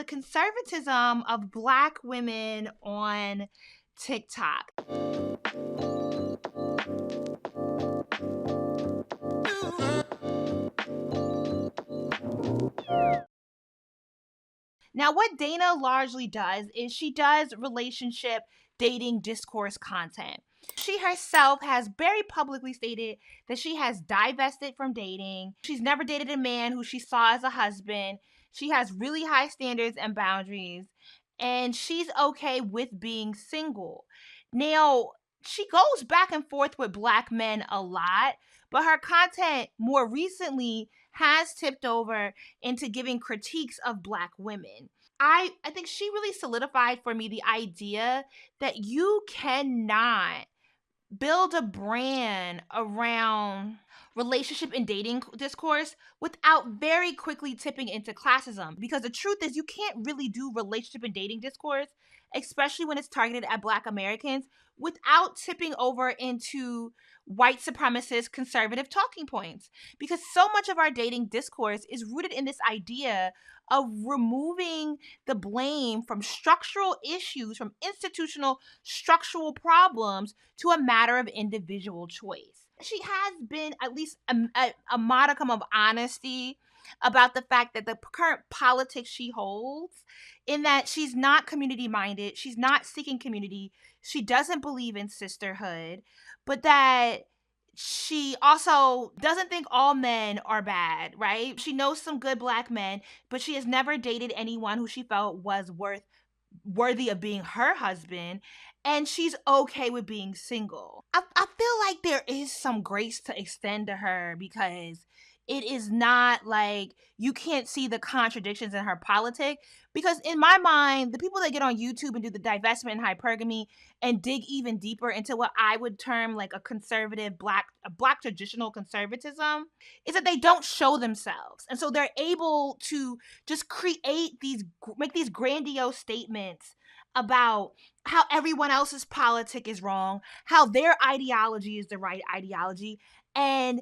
the conservatism of Black women on TikTok. Now, what Dana largely does is she does relationship dating discourse content. She herself has very publicly stated that she has divested from dating. She's never dated a man who she saw as a husband. She has really high standards and boundaries, and she's okay with being single. Now, she goes back and forth with Black men a lot, but her content more recently has tipped over into giving critiques of Black women. I think she really solidified for me the idea that you cannot build a brand around relationship and dating discourse without very quickly tipping into classism. Because the truth is, you can't really do relationship and dating discourse, especially when it's targeted at Black Americans, without tipping over into white supremacist conservative talking points. Because so much of our dating discourse is rooted in this idea of removing the blame from structural issues, from institutional structural problems, to a matter of individual choice. She has been at least a modicum of honesty about the fact that the current politics she holds, in that she's not community minded, she's not seeking community, she doesn't believe in sisterhood, but that she also doesn't think all men are bad, right? She knows some good Black men, but she has never dated anyone who she felt was worthy of being her husband, and she's okay with being single. I feel like there is some grace to extend to her, because it is not like you can't see the contradictions in her politic. Because in my mind, the people that get on YouTube and do the divestment and hypergamy and dig even deeper into what I would term like a conservative black traditional conservatism, is that they don't show themselves. And so they're able to just make these grandiose statements about how everyone else's politic is wrong, how their ideology is the right ideology, and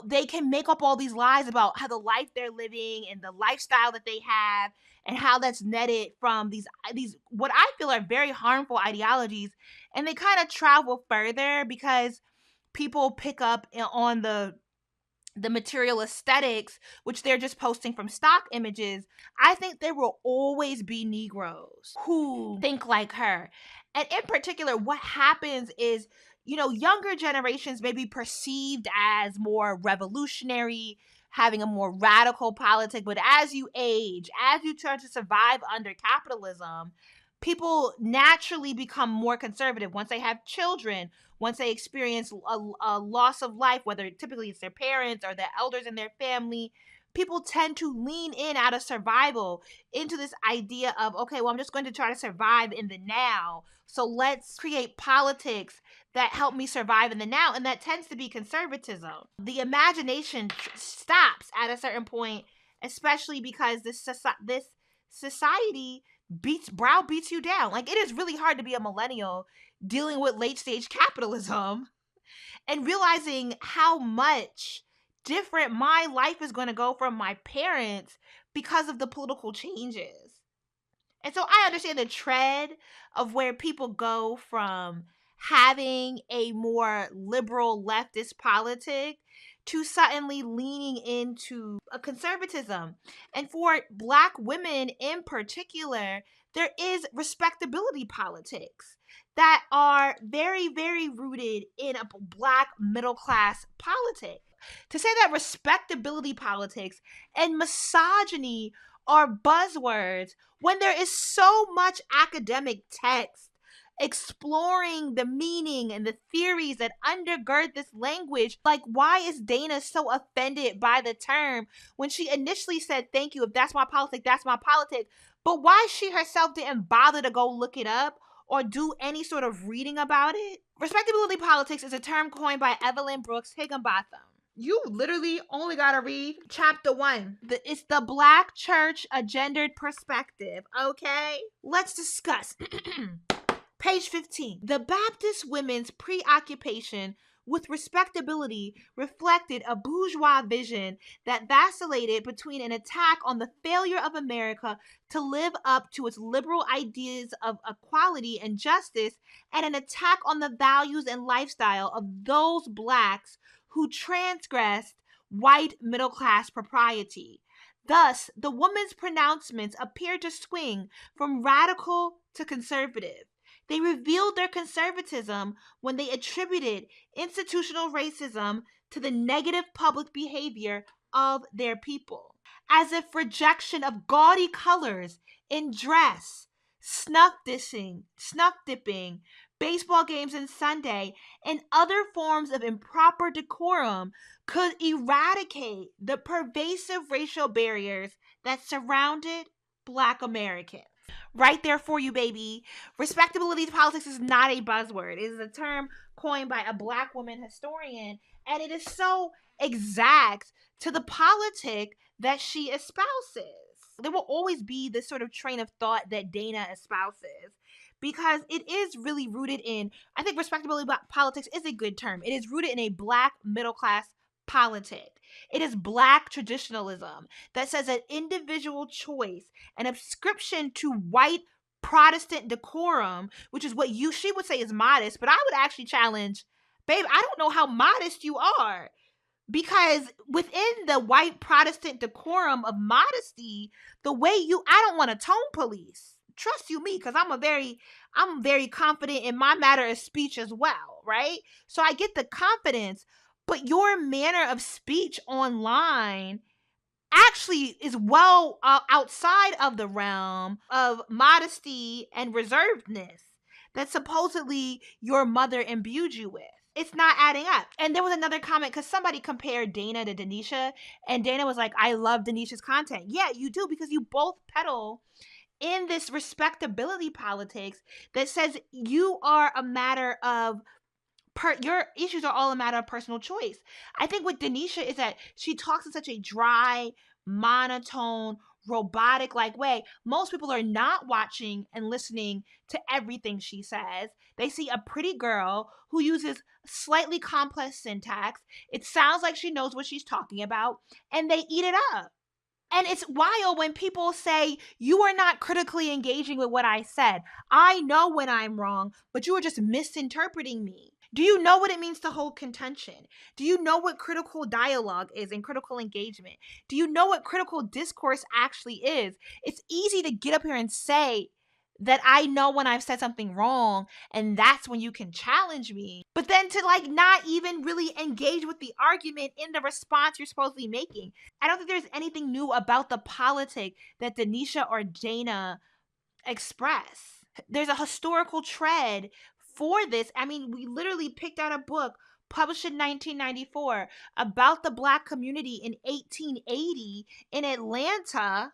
they can make up all these lies about how the life they're living and the lifestyle that they have, and how that's netted from these what I feel are very harmful ideologies. And they kind of travel further because people pick up on the material aesthetics, which they're just posting from stock images. I think there will always be Negroes who think like her. And in particular, what happens is, younger generations may be perceived as more revolutionary, having a more radical politic, but as you age, as you try to survive under capitalism, people naturally become more conservative once they have children, once they experience a loss of life, whether typically it's their parents or the elders in their family. People tend to lean in out of survival into this idea of, okay, well, I'm just going to try to survive in the now. So let's create politics that help me survive in the now. And that tends to be conservatism. The imagination stops at a certain point, especially because this society browbeats you down. Like, it is really hard to be a millennial dealing with late stage capitalism and realizing how much different my life is going to go from my parents because of the political changes. And so I understand the tread of where people go from having a more liberal leftist politic to suddenly leaning into a conservatism. And for Black women in particular, there is respectability politics that are very, very rooted in a Black middle class politic. To say that respectability politics and misogyny are buzzwords when there is so much academic text exploring the meaning and the theories that undergird this language. Like, why is Dana so offended by the term when she initially said, thank you, if that's my politic, that's my politic? But why she herself didn't bother to go look it up or do any sort of reading about it? Respectability politics is a term coined by Evelyn Brooks Higginbotham. You literally only gotta read chapter 1. It's the Black Church, a Gendered Perspective, okay? Let's discuss. Page 15. The Baptist women's preoccupation with Respectability reflected a bourgeois vision that vacillated between an attack on the failure of America to live up to its liberal ideas of equality and justice, and an attack on the values and lifestyle of those Blacks who transgressed white middle-class propriety. Thus, the woman's pronouncements appeared to swing from radical to conservative. They revealed their conservatism when they attributed institutional racism to the negative public behavior of their people, as if rejection of gaudy colors in dress, snuff dipping, baseball games on Sunday, and other forms of improper decorum could eradicate the pervasive racial barriers that surrounded Black Americans. Right there for you, baby. Respectability politics is not a buzzword. It is a term coined by a Black woman historian, and it is so exact to the politic that she espouses. There will always be this sort of train of thought that Dana espouses, because it is really rooted in, I think respectability politics is a good term. It is rooted in a Black middle class politic. It is Black traditionalism that says that individual choice and ascription to white Protestant decorum, which is what she would say is modest, but I would actually challenge, babe, I don't know how modest you are. Because within the white Protestant decorum of modesty, the way I don't want to tone police. Trust you me, because I'm very confident in my matter of speech as well, right? So I get the confidence, but your manner of speech online actually is well outside of the realm of modesty and reservedness that supposedly your mother imbued you with. It's not adding up. And there was another comment because somebody compared Dana to Denisha, and Dana was like, I love Denisha's content. Yeah, you do, because you both peddle in this respectability politics that says you are a matter of your issues are all a matter of personal choice. I think with Denisha is that she talks in such a dry, monotone, robotic like way. Most people are not watching and listening to everything she says. They see a pretty girl who uses slightly complex syntax. It sounds like she knows what she's talking about, and they eat it up. And it's wild when people say, you are not critically engaging with what I said. I know when I'm wrong, but you are just misinterpreting me. Do you know what it means to hold contention? Do you know what critical dialogue is and critical engagement? Do you know what critical discourse actually is? It's easy to get up here and say that I know when I've said something wrong, and that's when you can challenge me. But then to not even really engage with the argument in the response you're supposedly making. I don't think there's anything new about the politic that Denisha or Dana express. There's a historical tread for this. I mean, we literally picked out a book published in 1994 about the Black community in 1880 in Atlanta.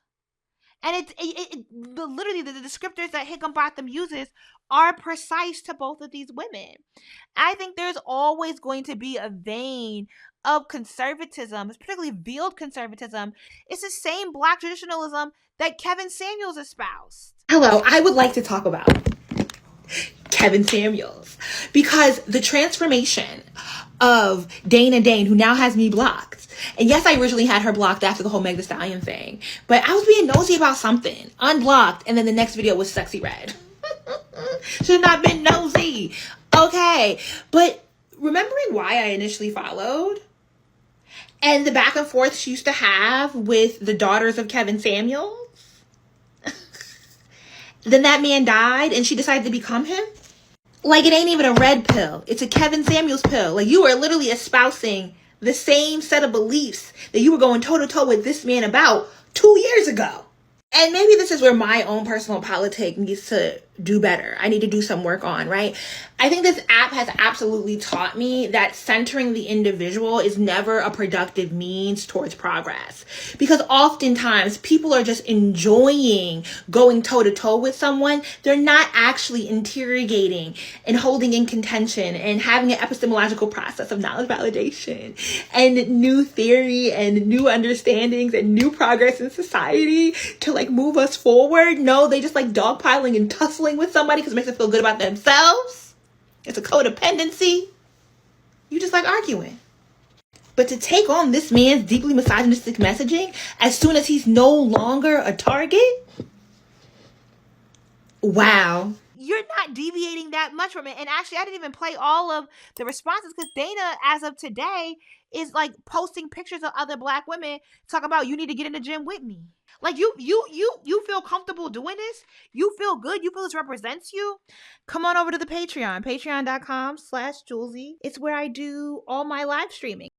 And literally the descriptors that Higginbotham uses are precise to both of these women. I think there's always going to be a vein of conservatism, particularly veiled conservatism. It's the same Black traditionalism that Kevin Samuels espoused. Hello, I would like to talk about Kevin Samuels, because the transformation of Dana Dane, who now has me blocked. And yes, I originally had her blocked after the whole Meg Thee Stallion thing, but I was being nosy about something, unblocked, and then the next video was Sexy Red. Should not have been nosy. Okay, but remembering why I initially followed and the back and forth she used to have with the daughters of Kevin Samuels, then that man died and she decided to become him. Like, it ain't even a red pill. It's a Kevin Samuels pill. Like, you are literally espousing the same set of beliefs that you were going toe-to-toe with this man about 2 years ago. And maybe this is where my own personal politic needs to do better. I need to do some work on, right? I think this app has absolutely taught me that centering the individual is never a productive means towards progress. Because oftentimes people are just enjoying going toe-to-toe with someone. They're not actually interrogating and holding in contention and having an epistemological process of knowledge validation and new theory and new understandings and new progress in society to move us forward. No, they just dogpiling and tussling with somebody because it makes them feel good about themselves. It's a codependency. You just like arguing. But to take on this man's deeply misogynistic messaging as soon as he's no longer a target? Wow. You're not deviating that much from it. And actually, I didn't even play all of the responses because Dana, as of today, is like posting pictures of other Black women talking about you need to get in the gym with me. Like you feel comfortable doing this? You feel good? You feel this represents you? Come on over to the Patreon, patreon.com/Jouelzy. It's where I do all my live streaming.